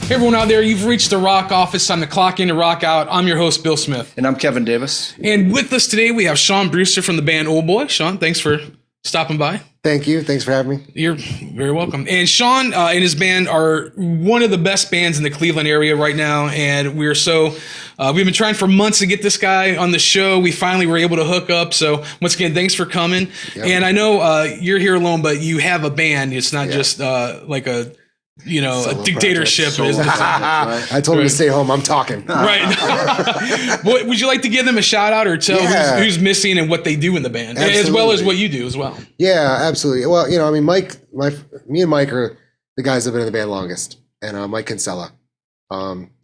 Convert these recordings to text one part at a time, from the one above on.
Hey everyone out there, you've reached the Rock Office. Time to clock in and rock out. I'm your host, Bill Smith. And I'm Kevin Davis. And with us today, we have Shawn Brewster from the band Oldboy. Shawn, thanks for stopping by. Thank you. Thanks for having me. You're very welcome. And Shawn and his band are one of the best bands in the Cleveland area right now. And we've been trying for months to get this guy on the show. We finally were able to hook up. So once again, thanks for coming. Yep. And I know you're here alone, but you have a band. It's not just like a dictatorship. I told him to stay home. I'm talking. Right. Would you like to give them a shout out or tell who's missing and what they do in the band, as well as what you do as well? Yeah, absolutely. Well, me and Mike are the guys that have been in the band longest, and Mike Kinsella.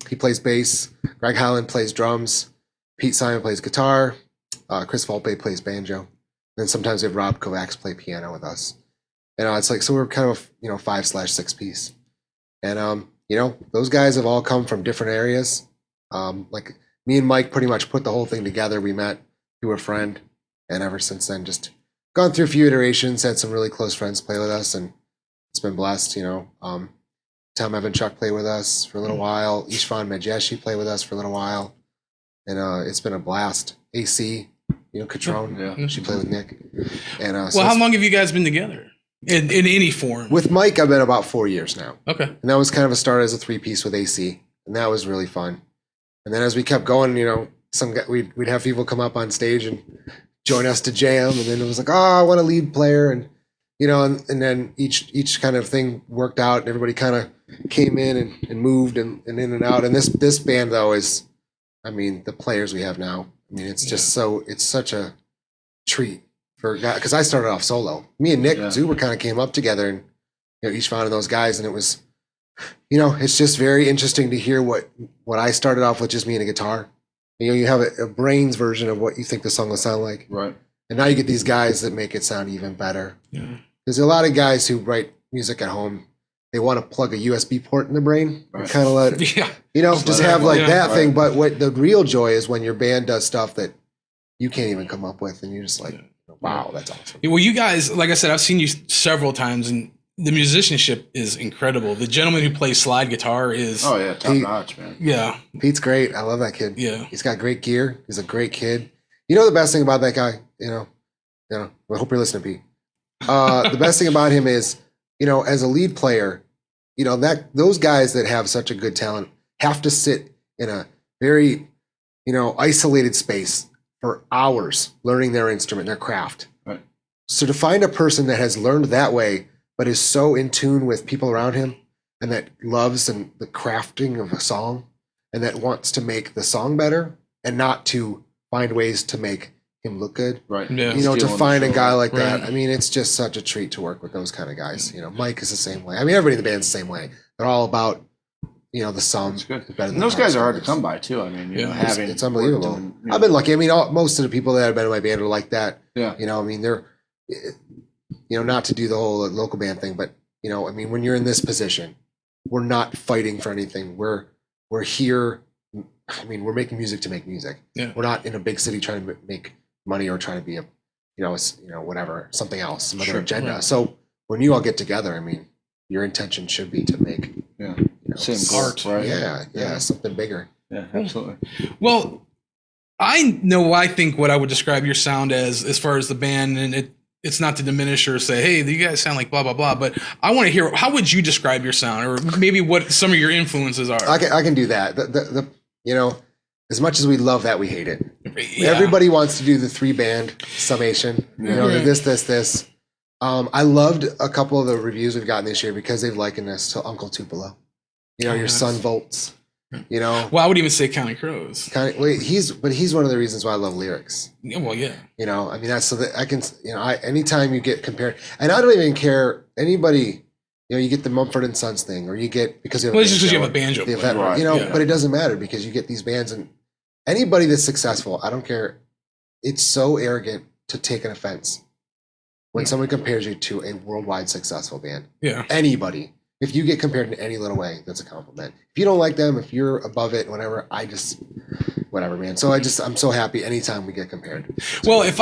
He plays bass. Greg Highland plays drums. Pete Simon plays guitar. Chris Volpe plays banjo. And sometimes we have Rob Kovacs play piano with us. And it's like, so we're kind of 5/6 piece. And, those guys have all come from different areas. Like me and Mike pretty much put the whole thing together. We met through a friend. And ever since then, just gone through a few iterations, had some really close friends play with us. And it's been blessed, Tom Evanchuk played with us for a little while. Ishvan Majeshi played with us for a little while. And it's been a blast. AC, Catrone, she played with Nick. And how long have you guys been together? In any form? With Mike, I've been about 4 years now. Okay. And that was kind of a start as a 3-piece with AC. And that was really fun. And then as we kept going, we'd have people come up on stage and join us to jam. And then it was like, I want a lead player. And, and then each kind of thing worked out. And everybody kind of came in and moved and in and out. And this band, though, is, the players we have now. It's just it's such a treat. Because I started off solo. Me and Nick Zuber kind of came up together, and each found those guys, and it was, it's just very interesting to hear what I started off with, just me and a guitar. You have a brains version of what you think the song will sound like, right? And now you get these guys that make it sound even better. Yeah. There's a lot of guys who write music at home. They want to plug a USB port in the brain, and kind of let just have that thing. But what the real joy is when your band does stuff that you can't even come up with, and you're just like. Wow, that's awesome. Well, you guys, like I said, I've seen you several times, and the musicianship is incredible. The gentleman who plays slide guitar is... Oh, yeah, top notch, man. Yeah. Pete's great. I love that kid. Yeah. He's got great gear. He's a great kid. The best thing about that guy, I hope you're listening, Pete. The best thing about him is, as a lead player, those guys that have such a good talent have to sit in a very, isolated space for hours learning their instrument, their craft. Right. So to find a person that has learned that way, but is so in tune with people around him and that loves the crafting of a song and that wants to make the song better and not to find ways to make him look good. Right. Yeah. To find a guy like right. that. It's just such a treat to work with those kind of guys. Mike is the same way. Everybody in the band's the same way. They're all about the song. It's good. And those guys are hard to come by too. It's unbelievable. I've been lucky. Most of the people that have been in my band are like that. Yeah. They're, not to do the whole local band thing, but when you're in this position, we're not fighting for anything. We're here. We're making music to make music. Yeah. We're not in a big city trying to make money or trying to be whatever, something else, some other agenda. Right. So when you all get together, your intention should be to make same art, right? Yeah, something bigger. Yeah, absolutely. Well, I think what I would describe your sound as far as the band, and it's not to diminish or say, hey, you guys sound like blah blah blah, but I want to hear, how would you describe your sound, or maybe what some of your influences are? I can do that. The as much as we love that, we hate it. Yeah. Everybody wants to do the 3-band summation. This. I loved a couple of the reviews we've gotten this year because they've likened us to Uncle Tupelo. Your son Volts. Well, I would even say Counting Crows. He's one of the reasons why I love lyrics. Yeah, well, yeah. That's so that I can. Anytime you get compared, and I don't even care anybody. You get the Mumford and Sons thing, or you get because you have just because you have a banjo. But it doesn't matter because you get these bands and anybody that's successful. I don't care. It's so arrogant to take an offense when someone compares you to a worldwide successful band. Yeah. Anybody. If you get compared in any little way, that's a compliment. If you don't like them, if you're above it, whatever, whatever, man. So I'm so happy anytime we get compared. Well, if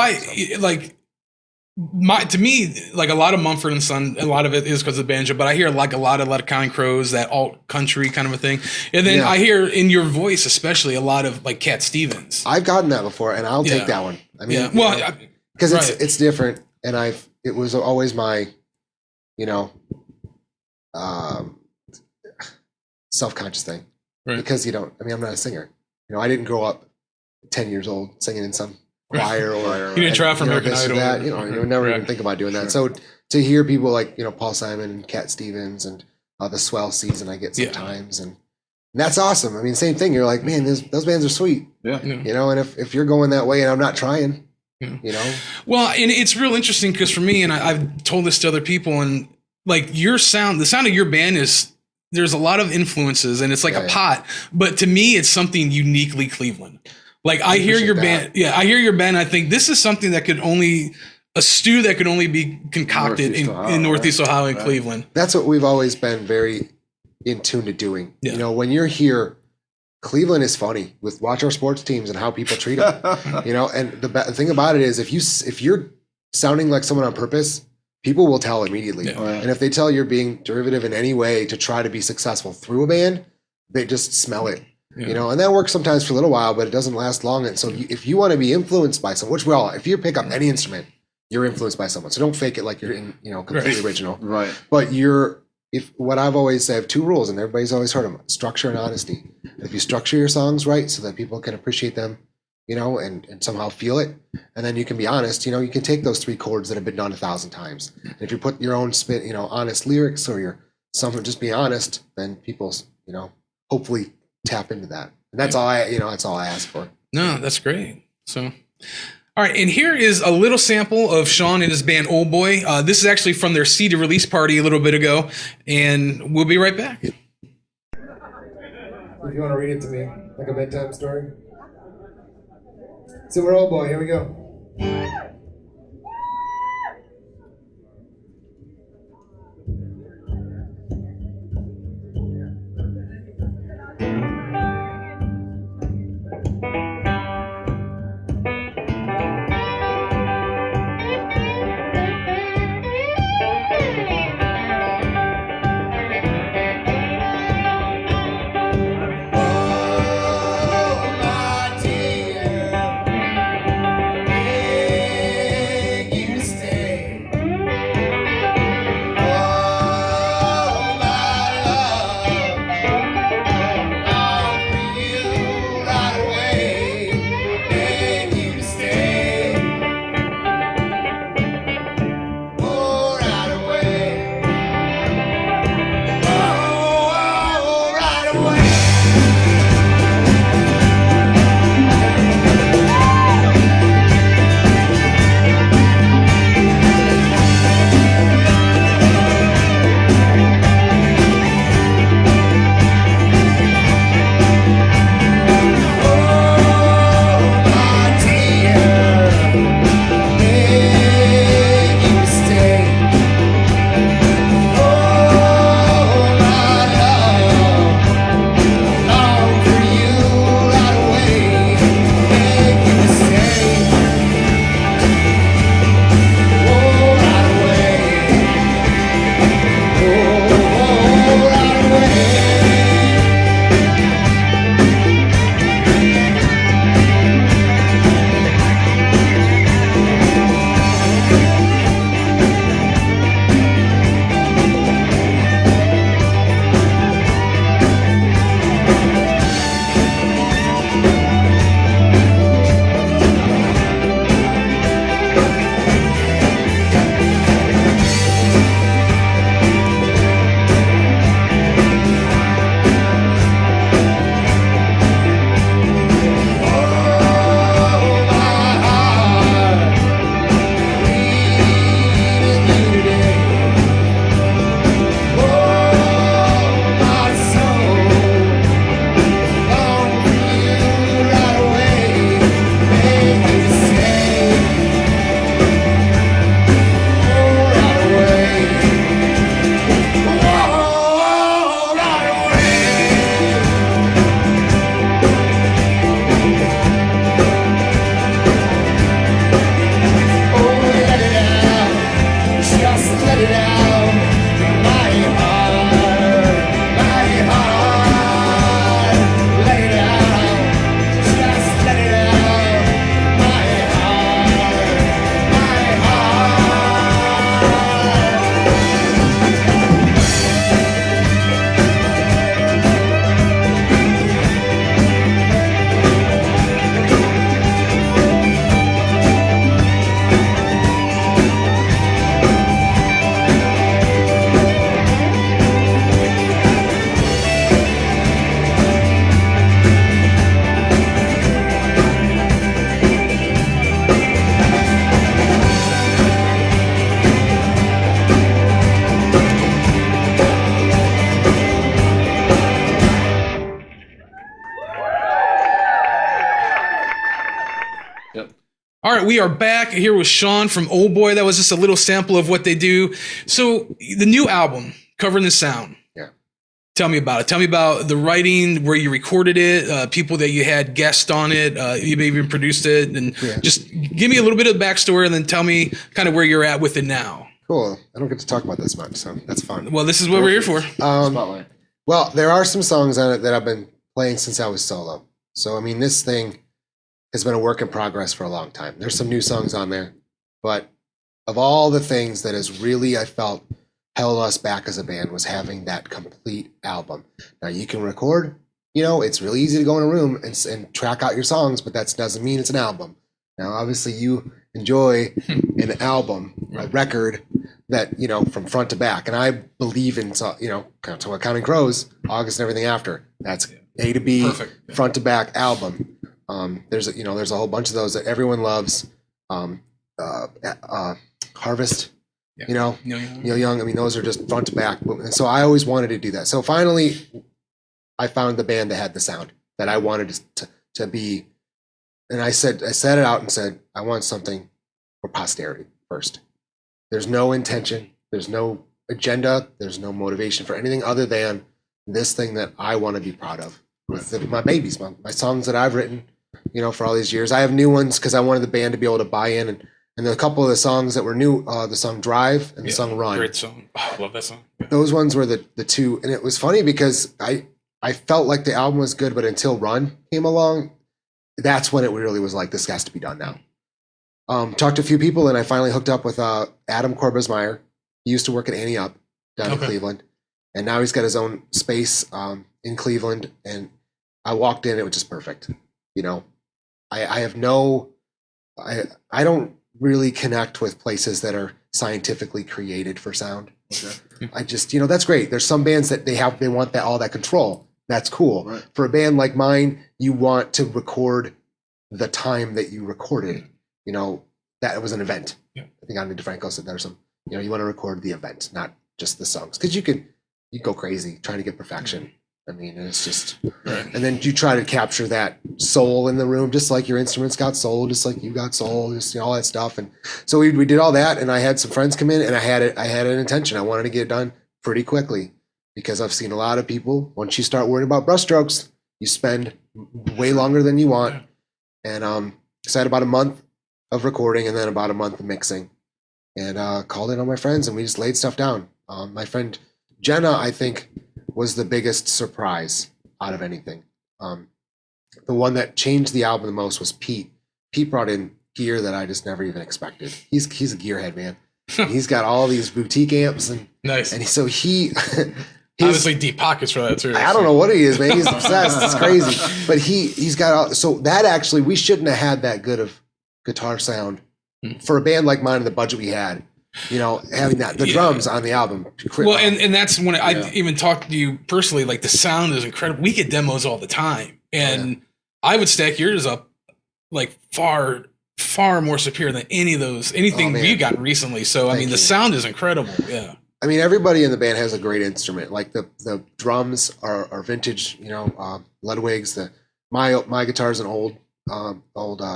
to me, like a lot of Mumford and Son, a lot of it is because of banjo, but I hear like a lot of Counting Crows, that alt country kind of a thing. And then I hear in your voice, especially a lot of like Cat Stevens. I've gotten that before, and I'll take that one. I mean, well, because it's different, and it was always my, self-conscious thing, because I'm not a singer. I didn't grow up 10 years old singing in some choir or you didn't try for American Idol. That, you would never even think about doing that. So to hear people like Paul Simon and Cat Stevens and the Swell season I get sometimes, and that's awesome. I mean, same thing. You're like, man, those bands are sweet. Yeah. And if you're going that way and I'm not trying, Well, and it's real interesting because for me, and I've told this to other people, and like your sound, the sound of your band there's a lot of influences, and it's like a pot. But to me, it's something uniquely Cleveland. Like I hear your band. Yeah, I hear your band. I think this is something that a stew that could only be concocted in Northeast Ohio and Cleveland. That's what we've always been very in tune to doing. Yeah. When you're here, Cleveland is funny. Watch our sports teams and how people treat them. And the thing about it is, if you're sounding like someone on purpose, people will tell immediately. Yeah. And if they tell you're being derivative in any way to try to be successful through a band, they just smell it. Yeah. And that works sometimes for a little while, but it doesn't last long. And so if you want to be influenced by someone, if you pick up any instrument, you're influenced by someone. So don't fake it like you're completely original. Right. But what I've always said, I have two rules, and everybody's always heard them: structure and honesty. If you structure your songs right so that people can appreciate them, and somehow feel it, and then you can be honest, you can take those 3 chords that have been done 1,000 times. And if you put your own spin, honest lyrics, or just be honest, then people, hopefully tap into that. And that's all that's all I ask for. No, that's great. So, all right. And here is a little sample of Shawn and his band Oldboy. This is actually from their CD release party a little bit ago, and we'll be right back. If you want to read it to me, like a bedtime story. So we're Oldboy, here we go. All right, we are back here with Shawn from Oldboy. That was just a little sample of what they do. So the new album, Covering the Sound. Yeah. Tell me about it. Tell me about the writing, where you recorded it, people that you had guests on it, you maybe even produced it, and just give me a little bit of the backstory, and then tell me kind of where you're at with it now. Cool. I don't get to talk about this much, so that's fun. Well, this is what we're here for. Spotlight. Well, there are some songs on it that I've been playing since I was solo. So, I mean, this thing has been a work in progress for a long time. There's some new songs on there, but of all the things that has really, I felt, held us back as a band was having that complete album. Now, you can record, it's really easy to go in a room and track out your songs, but that doesn't mean it's an album. Now, obviously, you enjoy an album, a record that, from front to back. And I believe in, Counting Crows, August and everything after. That's A to B, perfect. Front to back album. There's a whole bunch of those that everyone loves. Harvest, Neil Young. I mean, those are just front to back. And so I always wanted to do that. So finally, I found the band that had the sound that I wanted to be. And I set it out and said, I want something for posterity first. There's no intention. There's no agenda. There's no motivation for anything other than this thing that I want to be proud of with my babies, my songs that I've written, for all these years. I have new ones because I wanted the band to be able to buy in. And a couple of the songs that were new, the song Drive and the song Run. Great song. Oh, I love that song. Yeah. Those ones were the two. And it was funny because I felt like the album was good, but until Run came along, that's when it really was like, this has to be done now. Talked to a few people, and I finally hooked up with Adam Corbismeyer. He used to work at Annie Up down in Cleveland. And now he's got his own space in Cleveland. And I walked in, it was just perfect. I don't really connect with places that are scientifically created for sound. Okay. I just, that's great. There's some bands that they want all that control. That's cool. Right. For a band like mine, you want to record the time that you recorded. That was an event. Yeah. I think Ani DeFranco said there's some, you want to record the event, not just the songs. Because you go crazy trying to get perfection. Mm-hmm. I mean, it's just, and then you try to capture that soul in the room, just like your instruments got soul, just like you got soul, just all that stuff. And so we did all that, and I had some friends come in, and I had an intention. I wanted to get it done pretty quickly because I've seen a lot of people. Once you start worrying about brushstrokes, you spend way longer than you want. And so I had about a month of recording, and then about a month of mixing, and called in on my friends, and we just laid stuff down. My friend Jenna, I think, was the biggest surprise out of anything. The one that changed the album the most was Pete. Pete brought in gear that I just never even expected. He's a gearhead, man. He's got all these boutique amps and nice. And so he obviously deep pockets for that too. I don't know what he is, man. He's obsessed. It's crazy. But he's got all, so that actually we shouldn't have had that good of guitar sound for a band like mine and the budget we had. Having the drums on the album. Well, and that's when I even talked to you personally, like the sound is incredible. We get demos all the time, and I would stack yours up like far, far more superior than anything we've gotten recently. So, I mean, the sound is incredible. Yeah. I mean, everybody in the band has a great instrument. Like the drums are vintage, Ludwig's. My guitar's an old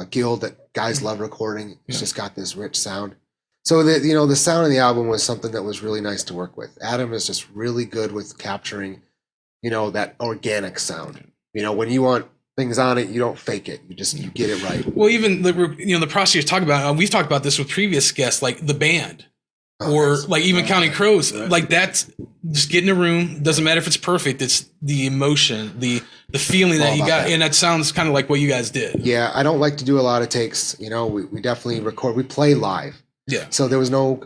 Guild that guys love recording. It's just got this rich sound. So the sound of the album was something that was really nice to work with. Adam is just really good with capturing, that organic sound. When you want things on it, you don't fake it. You get it right. Well, even the process you're talking about, we've talked about this with previous guests, like the band, or like even Counting Crows. Like that's just get in a room. Doesn't matter if it's perfect. It's the emotion, the feeling that you got, and that sounds kind of like what you guys did. Yeah, I don't like to do a lot of takes. We definitely record. We play live. Yeah. So there was no,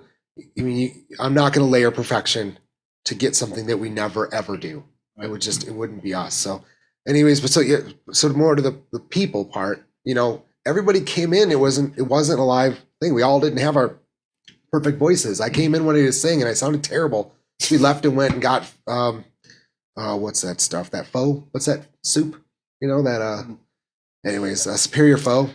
I'm not going to layer perfection to get something that we never ever do. It wouldn't be us. So anyways, but so more to the people part, everybody came in. It wasn't a live thing. We all didn't have our perfect voices. I came in wanting to sing and I sounded terrible. So we left and went and got, what's that stuff? That pho? What's that soup? Anyways, Superior Pho. I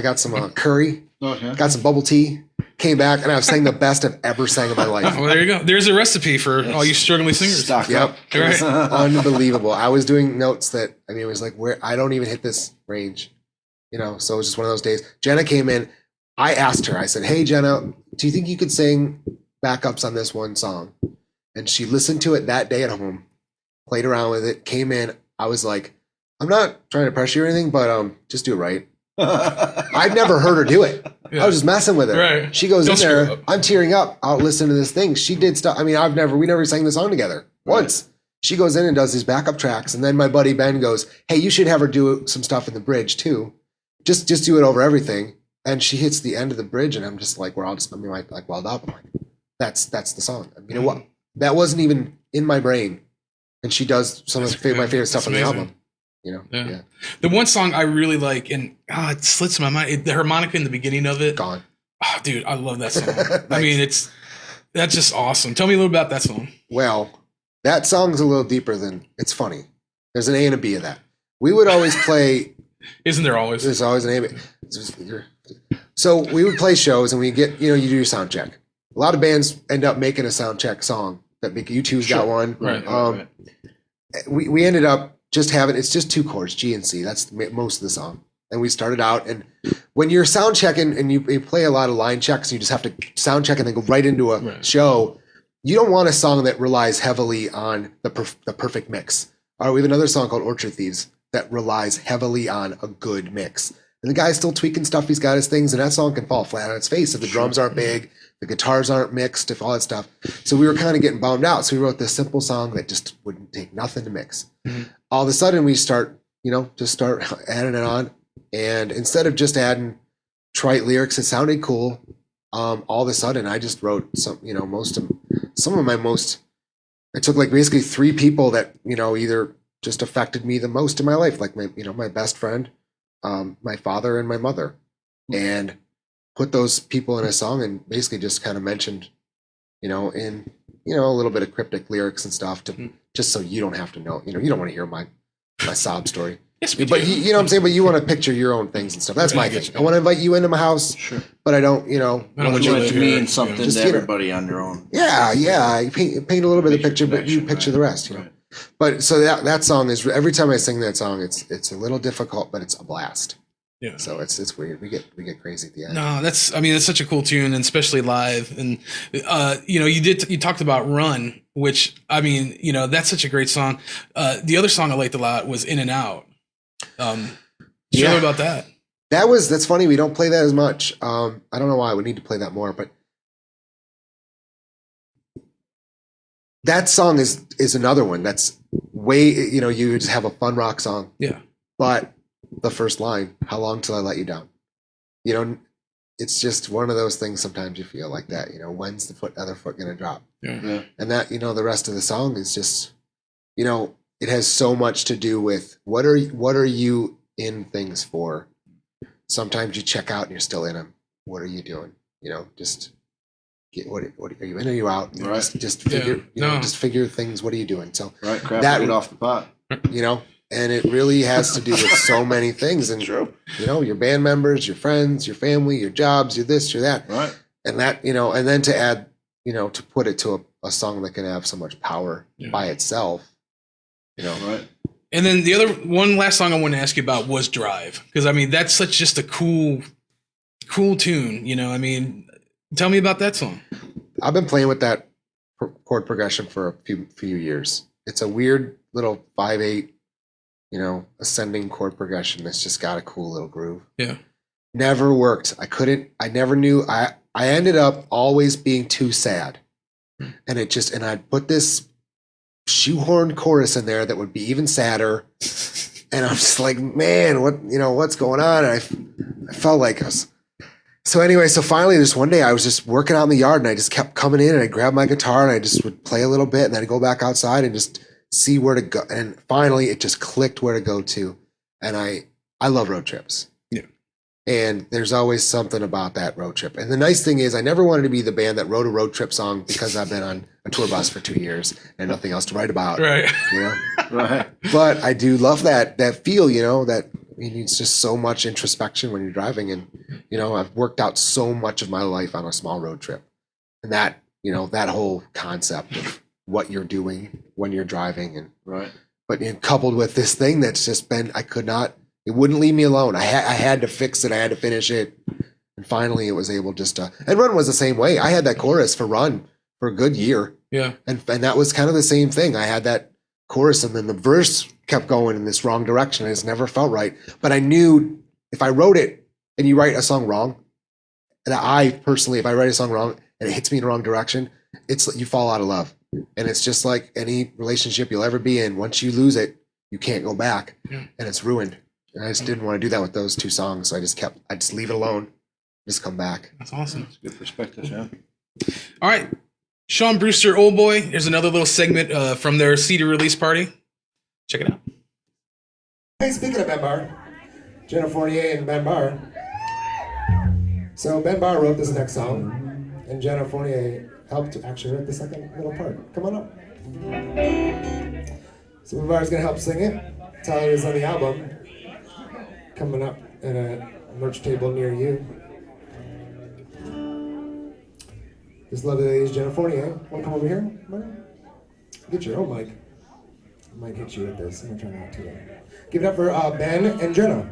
got some curry. Got some bubble tea. Came back and I was saying the best I've ever sang in my life. Well, there you go. There's a recipe for all you struggling singers. Yep. Right. Unbelievable. I was doing notes that, it was like where I don't even hit this range. So it was just one of those days. Jenna came in. I asked her, I said, hey, Jenna, do you think you could sing backups on this one song? And she listened to it that day at home, played around with it, came in. I was like, I'm not trying to pressure you or anything, but just do it right. I've never heard her do it. Yeah. I was just messing with her. Right. She goes Don't in screw there. up. I'm tearing up. I'll listen to this thing. She did stuff. I mean, we never sang the song together once. She goes in and does these backup tracks. And then my buddy Ben goes, hey, you should have her do some stuff in the bridge too. Just do it over everything. And she hits the end of the bridge. And I'm just like, we're all just, like welled up. I'm like, that's the song. I mean, you know what? That wasn't even in my brain. And she does some of my favorite stuff on the album. You know? Yeah. The one song I really like, and it slips my mind, the harmonica in the beginning of it. Gone. Oh, dude, I love that song. Nice. I mean, that's just awesome. Tell me a little about that song. Well, that song's a little deeper than it's funny. There's an A and a B of that. We would always play. Isn't there always? There's always an A and B. So we would play shows and we get, you do your sound check. A lot of bands end up making a sound check song that U2's got one. Right. We ended up just having, it's just 2 chords, G and C. That's most of the song. And we started out, and when you're sound checking and you play a lot of line checks, you just have to sound check and then go right into a show. You don't want a song that relies heavily on the perfect mix. All right, we have another song called Orchard Thieves that relies heavily on a good mix. And the guy's still tweaking stuff. He's got his things, and that song can fall flat on its face if the drums aren't big, the guitars aren't mixed, if all that stuff. So we were kind of getting bummed out. So we wrote this simple song that just wouldn't take nothing to mix. Mm-hmm. All of a sudden, we start adding it on. And instead of just adding trite lyrics, it sounded cool. All of a sudden, I just wrote I took like basically 3 people that, either just affected me the most in my life, like my best friend, my father, and my mother, and put those people in a song and basically just kind of mentioned, in a little bit of cryptic lyrics and stuff just so you don't have to know, you don't want to hear my sob story. Yes, we but do. you know what I'm saying? But you want to picture your own things and stuff. That's my thing. I want to invite you into my house, but I don't, I don't want you to mean something just, to everybody on their own. Yeah. You paint a little bit of the picture, but you picture the rest, Right. But so that song is, every time I sing that song, it's a little difficult, but it's a blast. Yeah. So it's weird. We get crazy at the end. No, that's such a cool tune, and especially live. And you talked about Run, which that's such a great song. The other song I liked a lot was In and Out. Share about that. That's funny. We don't play that as much. I don't know why. We need to play that more, but that song is another one that's way, you just have a fun rock song. Yeah. But the first line, how long till I let you down? It's just one of those things sometimes you feel like that, when's the other foot going to drop? Yeah. And that, the rest of the song is just, it has so much to do with what are you in things for? Sometimes you check out and you're still in them. What are you doing? Just get what are you in or you out? Right. Just figure just figure things. What are you doing? So crap, get off the pot. And it really has to do with so many things. And True. Your band members, your friends, your family, your jobs, your this, your that. Right. And that, and then to add, to put it to a song that can have so much power by itself. Right. And then the one last song I want to ask you about was Drive, because that's just a cool tune. Tell me about that song. I've been playing with that chord progression for a few years. It's a weird little 5/8, ascending chord progression that's just got a cool little groove. Yeah. Never worked. I never knew. I ended up always being too sad, and I'd put this shoehorn chorus in there that would be even sadder, and I'm just like, man, what's going on? And I felt like I was. So anyway, finally this one day I was just working out in the yard and I just kept coming in and I grabbed my guitar and I just would play a little bit and then I'd go back outside and just see where to go. And finally it just clicked where to go to. And I love road trips. Yeah. And there's always something about that road trip. And the nice thing is I never wanted to be the band that wrote a road trip song because I've been on a tour bus for 2 years and nothing else to write about. Right. Right. But I do love that feel, that it's just so much introspection when you're driving. And, I've worked out so much of my life on a small road trip. And that, that whole concept of what you're doing when you're driving. And right. But coupled with this thing that's just been, it wouldn't leave me alone. I had to fix it. I had to finish it. And finally it was able just to, and Run was the same way. I had that chorus for Run for a good year. Yeah. And that was kind of the same thing. I had that chorus and then the verse kept going in this wrong direction. It just never felt right. But I knew if I wrote it and you write a song wrong, and I personally, if I write a song wrong and it hits me in the wrong direction, it's you fall out of love. And it's just like any relationship you'll ever be in. Once you lose it, you can't go back and it's ruined. And I just didn't want to do that with those two songs. So I just leave it alone, just come back. That's awesome. That's good perspective, yeah. All right. Shawn Brewster, Oldboy. Here's another little segment from their CD release party. Check it out. Hey, speaking of Ben Barr, Jenna Fournier and Ben Barr. So Ben Barr wrote this next song, and Jenna Fournier helped to actually write the second little part. Come on up. So Ben Barr's gonna help sing it. Tyler is on the album, coming up at a merch table near you. This lovely lady is Jenna Fournier. Wanna come over here, Mike? Get your own mic. I might hit you with this. I'm gonna try not to. Give it up for Ben and Jenna.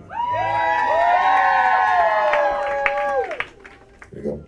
There you go.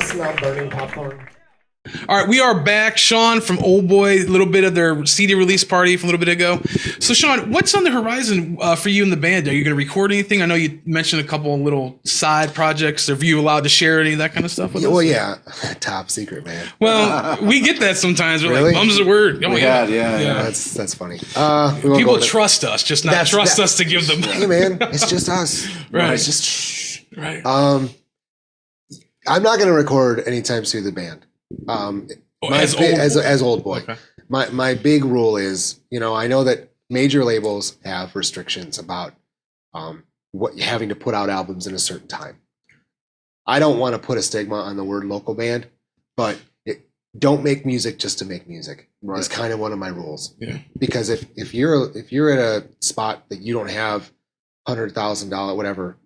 smell burning popcorn. All right, we are back. Shawn from Oldboy, a little bit of their CD release party from a little bit ago. So, Shawn, what's on the horizon for you and the band? Are you going to record anything? I know you mentioned a couple of little side projects. Are you allowed to share any of that kind of stuff with us? Well, yeah, top secret, man. Well, we get that sometimes. We're Really? like, bums the word. Oh, We had, yeah. That's funny. We won't People go to- trust us, just not trust us to give them. Hey, man, it's just us. Right. It's just shh. Right. I'm not going to record anytime soon the band. As Oldboy. Okay. My big rule is, I know that major labels have restrictions about what having to put out albums in a certain time. I don't want to put a stigma on the word local band, but don't make music just to make music. Right. Is kind of one of my rules. Yeah. Because if you're at a spot that you don't have $100,000 whatever,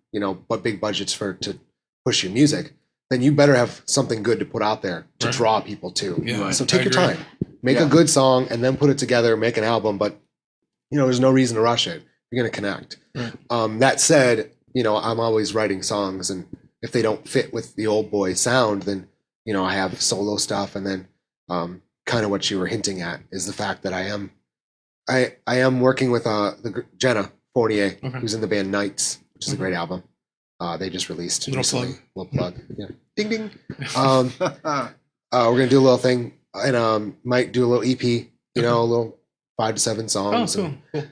but big budgets to push your music, then you better have something good to put out there to draw people to. Yeah, So I take your agree. time, make a good song, and then put it together, make an album. But there's no reason to rush it. You're gonna connect. Right. That said, I'm always writing songs, and if they don't fit with the Oldboy sound, then I have solo stuff, and then kind of what you were hinting at is the fact that I am working with the Jenna Fournier, who's in the band Nights, which is a great album. They just released recently. Little plug. Yeah. Ding ding. We're gonna do a little thing, and might do a little EP. A little 5 to 7 songs. Oh, cool.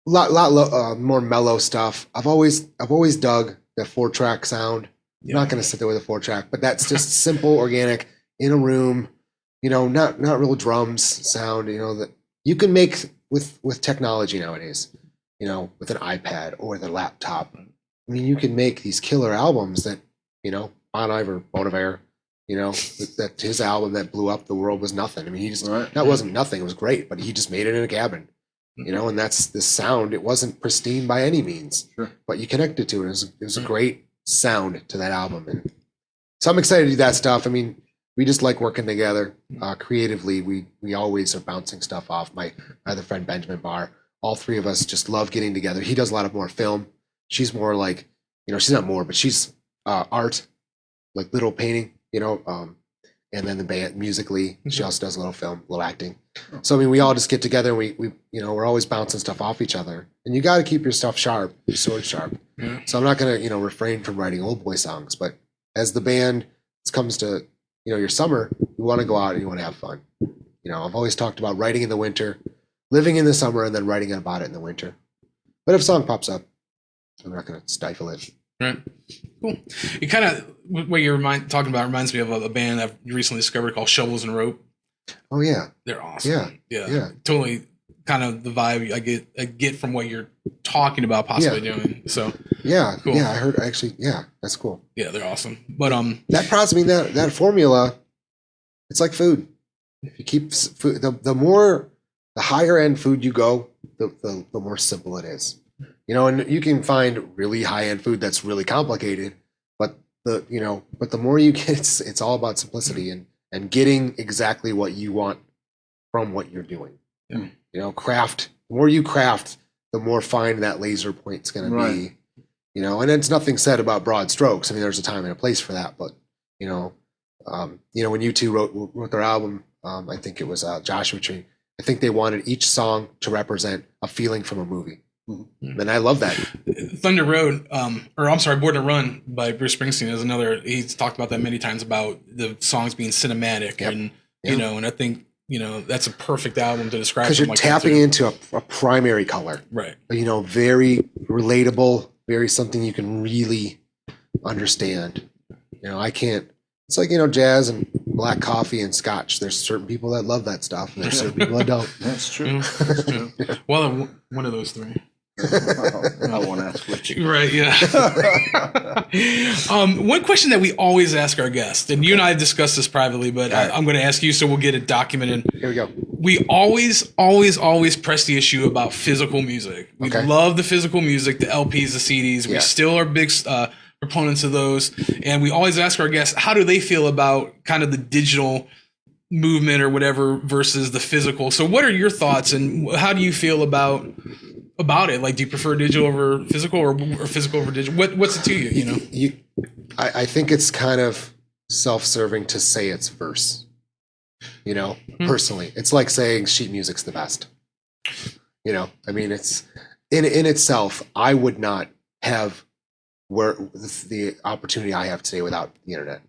Lot more mellow stuff. I've always dug the 4-track sound. Yeah. I'm not gonna sit there with a 4-track, but that's just simple, organic, in a room. Not real drums sound. That you can make with technology nowadays. With an iPad or the laptop. I mean, you can make these killer albums that, Bon Iver, that his album that blew up the world was nothing. I mean, that wasn't nothing. It was great, but he just made it in a cabin, and that's the sound. It wasn't pristine by any means, but you connected to it. It was a great sound to that album. And so I'm excited to do that stuff. I mean, we just like working together creatively. We always are bouncing stuff off. My other friend, Benjamin Barr, all three of us just love getting together. He does a lot of more film. She's more like, she's not more, but she's art, like little painting, and then the band musically, she also does a little film, a little acting. So, I mean, we all just get together and we're always bouncing stuff off each other, and you got to keep your stuff sharp, your sword sharp. Yeah. So I'm not going to, refrain from writing Oldboy songs, but as the band comes to, your summer, you want to go out and you want to have fun. I've always talked about writing in the winter, living in the summer, and then writing about it in the winter. But if a song pops up, I'm not going to stifle it. Right. Cool. It kind of, what you're talking about reminds me of a band I've recently discovered called Shovels and Rope. Oh, yeah. They're awesome. Yeah. Totally kind of the vibe I get from what you're talking about possibly doing. So yeah. cool. Yeah, I heard actually, that's cool. Yeah, they're awesome. But that process, I mean, that formula, it's like food. If you keep food, the higher end food you go, the more simple it is. And you can find really high end food that's really complicated, but the more you get, it's all about simplicity and getting exactly what you want from what you're doing. Yeah. Craft. The more you craft, the more fine that laser point's going to be. And it's nothing said about broad strokes. I mean, there's a time and a place for that, but when you two wrote their album, I think it was Joshua Tree. I think they wanted each song to represent a feeling from a movie. And I love that. Thunder Road, Born to Run by Bruce Springsteen is another. He's talked about that many times about the songs being cinematic, and and I think that's a perfect album to describe. Because you're like tapping into a primary color, right? Very relatable, very something you can really understand. I can't. It's like jazz and black coffee and scotch. There's certain people that love that stuff, and there's certain people that don't. That's true. Well, one of those three. I won't ask which. Right, yeah. One question that we always ask our guests, and you and I have discussed this privately, but I'm going to ask you so we'll get it documented. Here we go. We always press the issue about physical music. We love the physical music, the LPs, the CDs. We still are big proponents of those. And we always ask our guests, how do they feel about kind of the digital movement or whatever versus the physical? So what are your thoughts, and how do you feel about it? Like, do you prefer digital over physical or physical over digital? What's it to you, I think it's kind of self-serving to say it's verse. You know, personally, it's like saying sheet music's the best. You know, I mean, it's in itself. I would not have the opportunity I have today without the internet.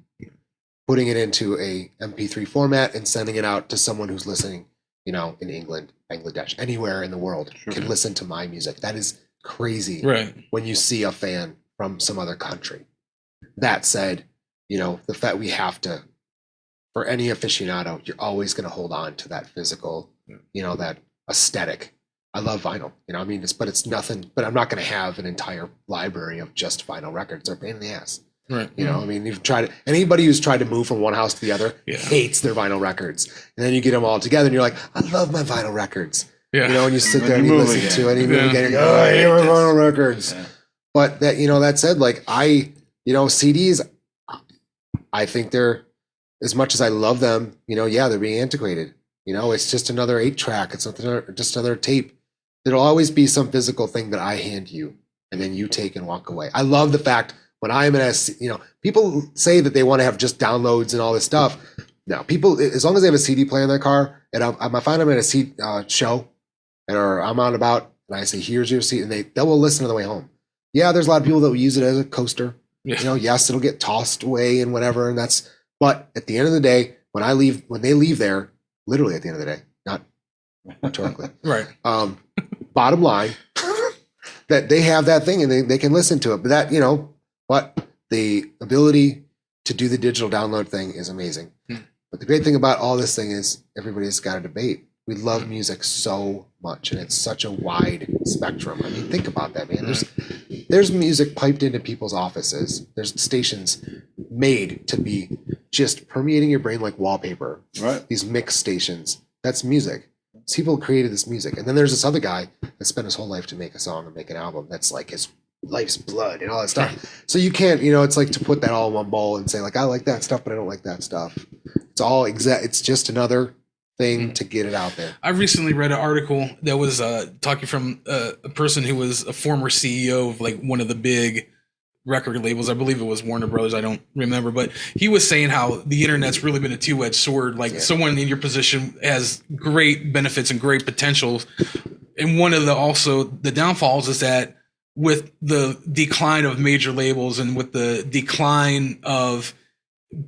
Putting it into a MP3 format and sending it out to someone who's listening, you know, in England, Bangladesh, anywhere in the world can listen to my music. That is crazy. Right. When you see a fan from some other country. That said, you know, the fact we have to, for any aficionado, you're always going to hold on to that physical, you know, that aesthetic. I love vinyl, you know, I mean, but it's nothing, but I'm not going to have an entire library of just vinyl records. They're a pain in the ass. Right. You know, I mean, you've tried anybody who's tried to move from one house to the other Yeah. hates their vinyl records. And then you get them all together and you're like, I love my vinyl records. Yeah. You know, and you sit And there then and you you move listen again. to it and you move Yeah. again and you go, oh, I hate my vinyl records. Yeah. But that, you know, that said, like you know, CDs, I think they're, as much as I love them, you know, yeah, they're being antiquated. You know, it's just another 8-track. It's just another tape. There'll always be some physical thing that I hand you and then you take and walk away. I love the fact when I'm in a, you know, people say that they want to have just downloads and all this stuff. No, people, as long as they have a CD player in their car, and I find them at a show, or I'm out and about, and I say, here's your seat, and they will listen on the way home. Yeah, there's a lot of people that will use it as a coaster. Yeah. You know, yes, it'll get tossed away and whatever, and that's, but at the end of the day, when they leave there, literally at the end of the day, not rhetorically, Right. bottom line, that they have that thing and they can listen to it. But that, you know, but the ability to do the digital download thing is amazing. But the great thing about all this thing is everybody's got a debate. We love music so much, and it's such a wide spectrum. I mean, think about that, man. There's music piped into people's offices. There's stations made to be just permeating your brain like wallpaper. Right. These mix stations. That's music. People created this music. And then there's this other guy that spent his whole life to make a song and make an album. That's like his life's blood and all that stuff. So you can't, you know, it's like to put that all in one bowl and say like, I like that stuff, but I don't like that stuff. It's all it's just another thing to get it out there. I recently read an article that was talking from a person who was a former CEO of like one of the big record labels. I believe it was Warner Brothers. I don't remember, but he was saying how the internet's really been a two-edged sword. Like someone in your position has great benefits and great potentials. And one of the downfalls is that with the decline of major labels and with the decline of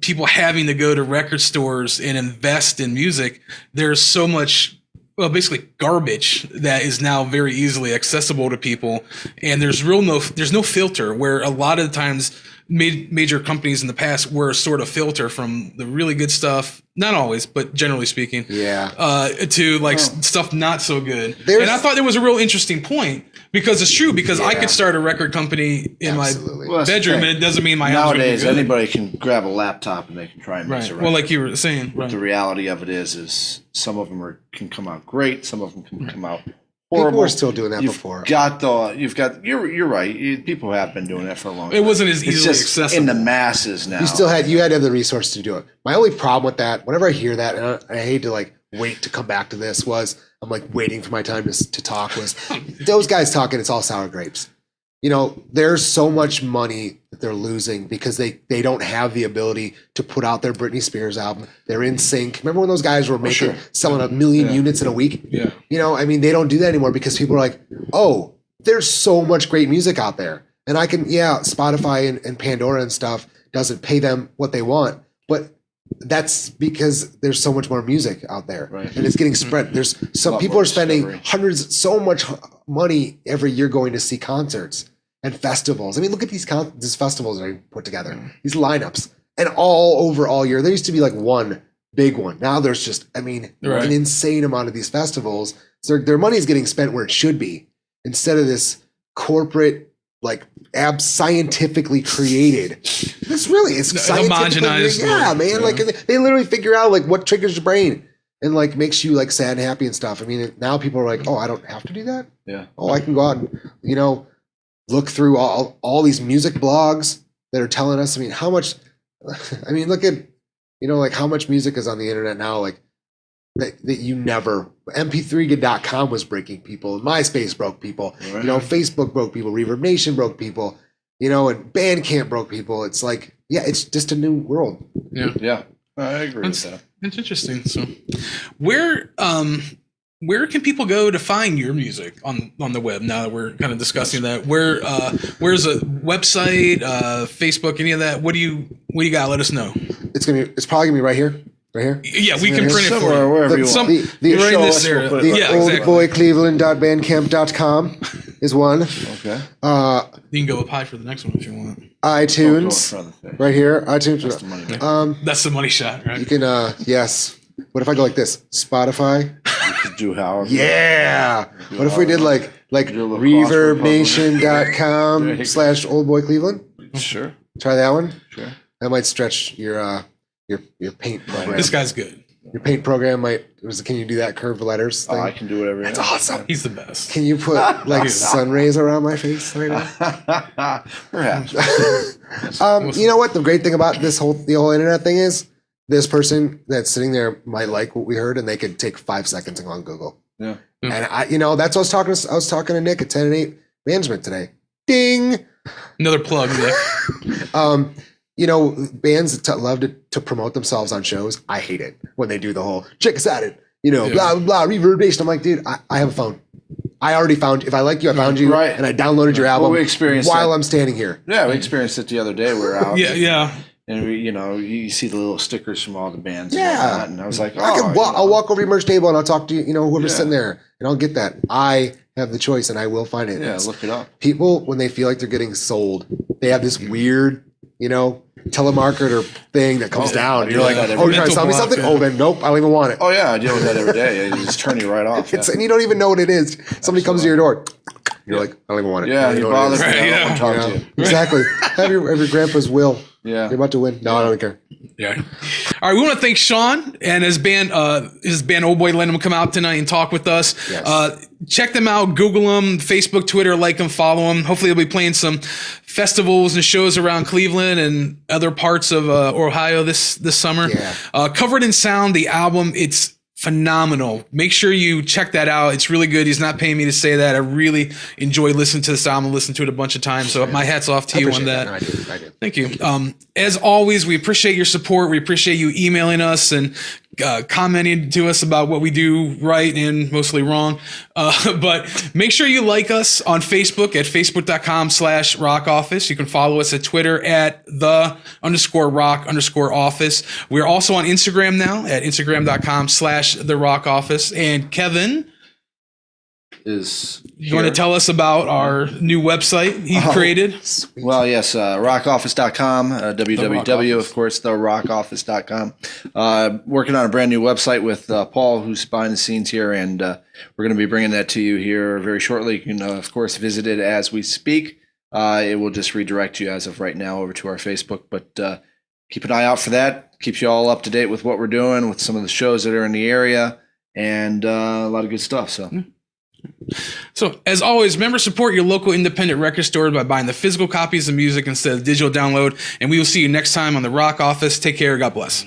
people having to go to record stores and invest in music, there's so much, well, basically garbage that is now very easily accessible to people. And there's no filter, where a lot of the times major companies in the past were a sort of filter from the really good stuff, not always, but generally speaking, to like stuff not so good. And I thought there was a real interesting point, because it's true, because I could start a record company in my bedroom, and it doesn't mean my house nowadays would be good. anybody can grab a laptop and they can try and mix a record. Well, like you were saying, But the reality of it is some of them can come out great, some of them can come out horrible. People were still doing that before. You're right. People have been doing that for a long time. It wasn't as It's easily just accessible in the masses now. You had to have the resources to do it. My only problem with that, whenever I hear that, and I hate to like wait to come back to this, was I'm like waiting for my time to talk, was those guys talking, it's all sour grapes. You know, there's so much money that they're losing because they don't have the ability to put out their Britney Spears album. They're in sync. Remember when those guys were selling 1 million units in a week? Yeah. You know, I mean, they don't do that anymore because people are like, oh, there's so much great music out there. And I can, Spotify and Pandora and stuff doesn't pay them what they want. But that's because there's so much more music out there, and it's getting spread. There's some people are spending so much money every year going to see concerts and festivals. I mean, look at these festivals that are put together, these lineups, and all over all year. There used to be like one big one. Now there's just, an insane amount of these festivals. So their money is getting spent where it should be, instead of this corporate, like scientifically created. It's scientifically homogenized. Yeah, man. Like they literally figure out like what triggers your brain and like makes you like sad and happy and stuff. I mean, now people are like, oh, I don't have to do that. Yeah. Oh, I can go out and look through all these music blogs that are telling us. I mean, how much? I mean, look at like how much music is on the internet now. Like that you never. MP3.com was breaking people. MySpace broke people. Right. Facebook broke people. Reverb Nation broke people. And Bandcamp broke people. It's like yeah, it's just a new world. Yeah. Yeah, I agree with that. It's interesting. So, where can people go to find your music on the web? Now that we're kind of discussing that, where's a website, Facebook, any of that? What do you got? Let us know. It's probably gonna be right here. Right here. Yeah, we can print it for Somewhere, you. wherever you The- want. the- Right in show this us, area. we'll put it The Yeah, exactly. oldboycleveland.bandcamp.com is one. Okay. You can go up high for the next one if you want. Go in iTunes, front of the face. right here. iTunes. That's the money maker. That's the money shot, right? You can, yes. What if I go like this? Spotify. You could do however. Yeah. What if we did like Do a little crossword reverbnation.com /oldboycleveland? Sure. Try that one. Sure. That might stretch your paint program. This guy's good. Your paint program can you do that curved letters thing? Oh, I can do whatever. That's awesome. He's the best. Can you put like sun rays around my face right now? Perhaps. You know what? The great thing about the whole internet thing is this person that's sitting there might like what we heard, and they could take 5 seconds and go on Google. Yeah. And that's what I was talking to Nick at 10 and 8 Management today. Ding. Another plug, Nick. Bands that love to promote themselves on shows, I hate it when they do the whole check us out it, blah blah blah reverberation. I'm like, dude, I have a phone. I already found. If I like you, I found you, Right. and I downloaded your album. we experienced while that. I'm standing here. Yeah, we experienced it the other day. We were out. Yeah. And you see the little stickers from all the bands. Yeah. And whatnot, and I was like, I'll walk over to your merch table and I'll talk to you. Whoever's Yeah. sitting there, and I'll get that. I have the choice, and I will find it. Yeah, It's- look it up. People, when they feel like they're getting sold, they have this weird, telemarketer thing that comes down. I And do you're like, that oh, every you're trying to sell me mental something? block, Oh, then nope, I don't even want it. Oh yeah, I deal with that every day. It just turn you right off. And you don't even know what it is. Somebody comes to your door. You're like, I don't even want it. Yeah, I don't you even know what it bother is. me. I Right, don't want to talk to you. Exactly. Have your grandpa's will. Yeah. You're about to win. No, I don't care. Yeah. All right, we want to thank Shawn and his band Oldboy, letting him come out tonight and talk with us. Yes. Check them out, Google them, Facebook, Twitter, like them, follow them. Hopefully they'll be playing some festivals and shows around Cleveland and other parts of Ohio this summer. Yeah. Covered in Sound, the album, it's phenomenal. Make sure you check that out. It's really good. He's not paying me to say that. I really enjoy listening to this album. Listened to it a bunch of times. So my hat's off to you on that. No, I do. Thank you. As always, we appreciate your support. We appreciate you emailing us and commenting to us about what we do right and mostly wrong. But make sure you like us on Facebook at facebook.com/rockoffice. You can follow us at Twitter at _rock_office. We're also on Instagram now at instagram.com/therockoffice. And Kevin, you want to tell us about our new website he created? Well, yes, rockoffice.com, www, of course, therockoffice.com. Working on a brand new website with Paul, who's behind the scenes here, and we're going to be bringing that to you here very shortly. You can, of course, visit it as we speak. It will just redirect you as of right now over to our Facebook, but keep an eye out for that. Keeps you all up to date with what we're doing, with some of the shows that are in the area, and a lot of good stuff. So, as always, remember, support your local independent record store by buying the physical copies of music instead of digital download. And we will see you next time on The Rock Office. Take care. God bless.